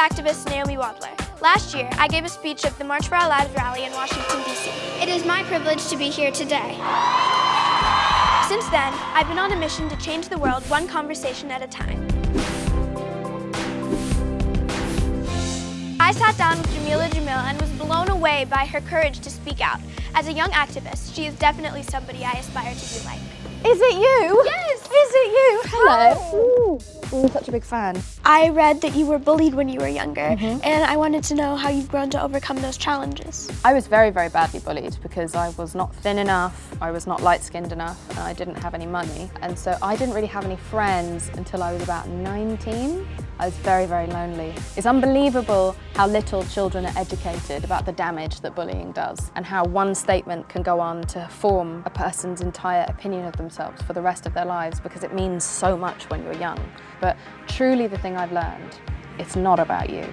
activist Naomi Wadler. Last year, I gave a speech at the March for Our Lives rally in Washington, D.C. It is my privilege to be here today. Since then, I've been on a mission to change the world one conversation at a time. I sat down with Jameela Jamil and was blown away by her courage to speak out. As a young activist, she is definitely somebody I aspire to be like. Is it you? Yes! Is it you? Hello. Hi. I'm such a big fan. I read that you were bullied when you were younger, and I wanted to know how you've grown to overcome those challenges. I was very, very badly bullied because I was not thin enough, I was not light-skinned enough, and I didn't have any money. And so I didn't really have any friends until I was about 19. I was very, very lonely. It's unbelievable how little children are educated about the damage that bullying does and how one statement can go on to form a person's entire opinion of themselves for the rest of their lives, because it means so much when you're young. But truly the thing I've learned, it's not about you,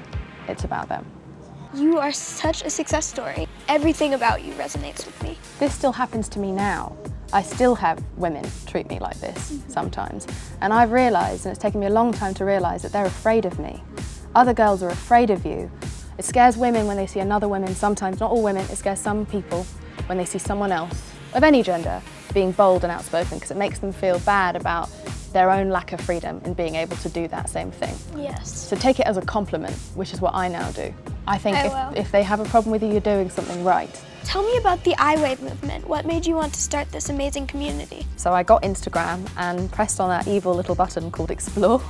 it's about them. You are such a success story. Everything about you resonates with me. This still happens to me now. I still have women treat me like this sometimes. And I've realised, and it's taken me a long time to realise, that they're afraid of me. Other girls are afraid of you. It scares women when they see another woman, sometimes, not all women, it scares some people when they see someone else, of any gender, being bold and outspoken, because it makes them feel bad about their own lack of freedom in being able to do that same thing. Yes. So take it as a compliment, which is what I now do. I think will. if they have a problem with you, you're doing something right. Tell me about the iWave movement. What made you want to start this amazing community? So I got Instagram and pressed on that evil little button called Explore.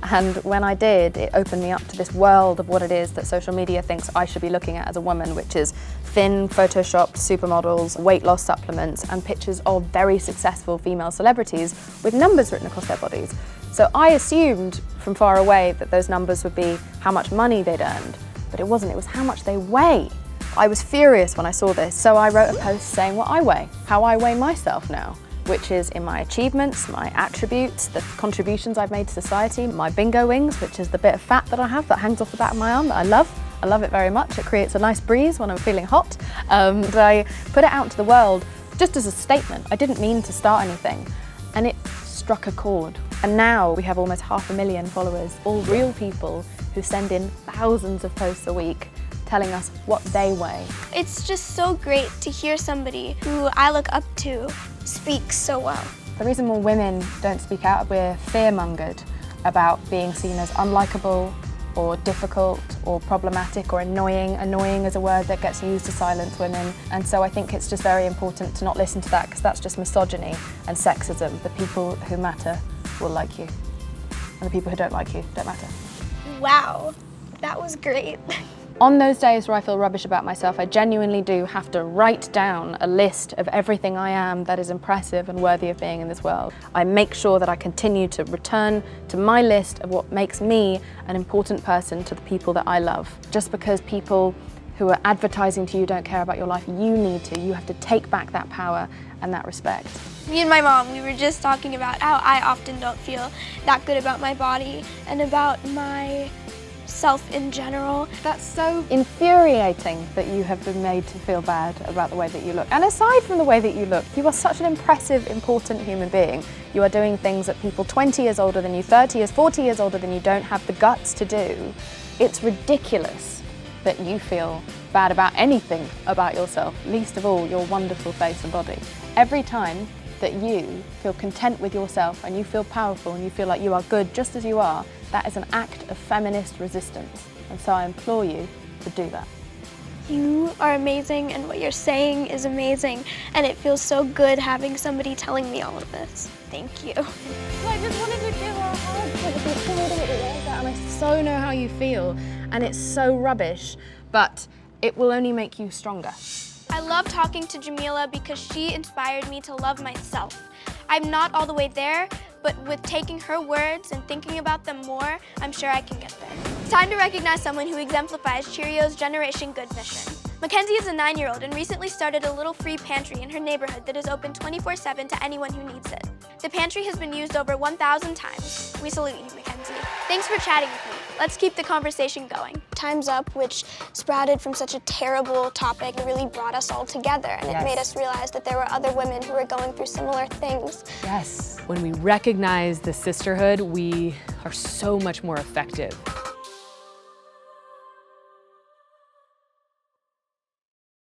And when I did, it opened me up to this world of what it is that social media thinks I should be looking at as a woman, which is thin, photoshopped supermodels, weight loss supplements, and pictures of very successful female celebrities with numbers written across their bodies. So I assumed from far away that those numbers would be how much money they'd earned, but it wasn't, it was how much they weigh. I was furious when I saw this, so I wrote a post saying what I weigh, how I weigh myself now, which is in my achievements, my attributes, the contributions I've made to society, my bingo wings, which is the bit of fat that I have that hangs off the back of my arm that I love. I love it very much. It creates a nice breeze when I'm feeling hot. But I put it out to the world just as a statement. I didn't mean to start anything, and it struck a chord. And now we have almost 500,000 followers, all real people who send in thousands of posts a week telling us what they weigh. It's just so great to hear somebody who I look up to speak so well. The reason more women don't speak out, we're fear-mongered about being seen as unlikable or difficult or problematic or annoying. Annoying is a word that gets used to silence women, and so I think it's just very important to not listen to that, because that's just misogyny and sexism. The people who matter will like you, and the people who don't like you don't matter. Wow, that was great. On those days where I feel rubbish about myself, I genuinely do have to write down a list of everything I am that is impressive and worthy of being in this world. I make sure that I continue to return to my list of what makes me an important person to the people that I love. Just because people who are advertising to you don't care about your life, you need to. You have to take back that power and that respect. Me and my mom, we were just talking about how I often don't feel that good about my body and about my self in general. That's so infuriating that you have been made to feel bad about the way that you look. And aside from the way that you look, you are such an impressive, important human being. You are doing things that people 20 years older than you, 30 years, 40 years older than you don't have the guts to do. It's ridiculous that you feel bad about anything about yourself, least of all your wonderful face and body. Every time that you feel content with yourself and you feel powerful and you feel like you are good just as you are, that is an act of feminist resistance. And so I implore you to do that. You are amazing, and what you're saying is amazing, and it feels so good having somebody telling me all of this. Thank you. I just wanted to give her a hug because it's so weird that it was that, and I so know how you feel, and it's so rubbish, but it will only make you stronger. I love talking to Jameela because she inspired me to love myself. I'm not all the way there, but with taking her words and thinking about them more, I'm sure I can get there. It's time to recognize someone who exemplifies Cheerios' Generation Good mission. Mackenzie is a 9-year-old and recently started a little free pantry in her neighborhood that is open 24/7 to anyone who needs it. The pantry has been used over 1,000 times. We salute you, Mackenzie. Thanks for chatting with me. Let's keep the conversation going. Time's Up, which sprouted from such a terrible topic, really brought us all together, and it made us realize that there were other women who were going through similar things. Yes. When we recognize the sisterhood, we are so much more effective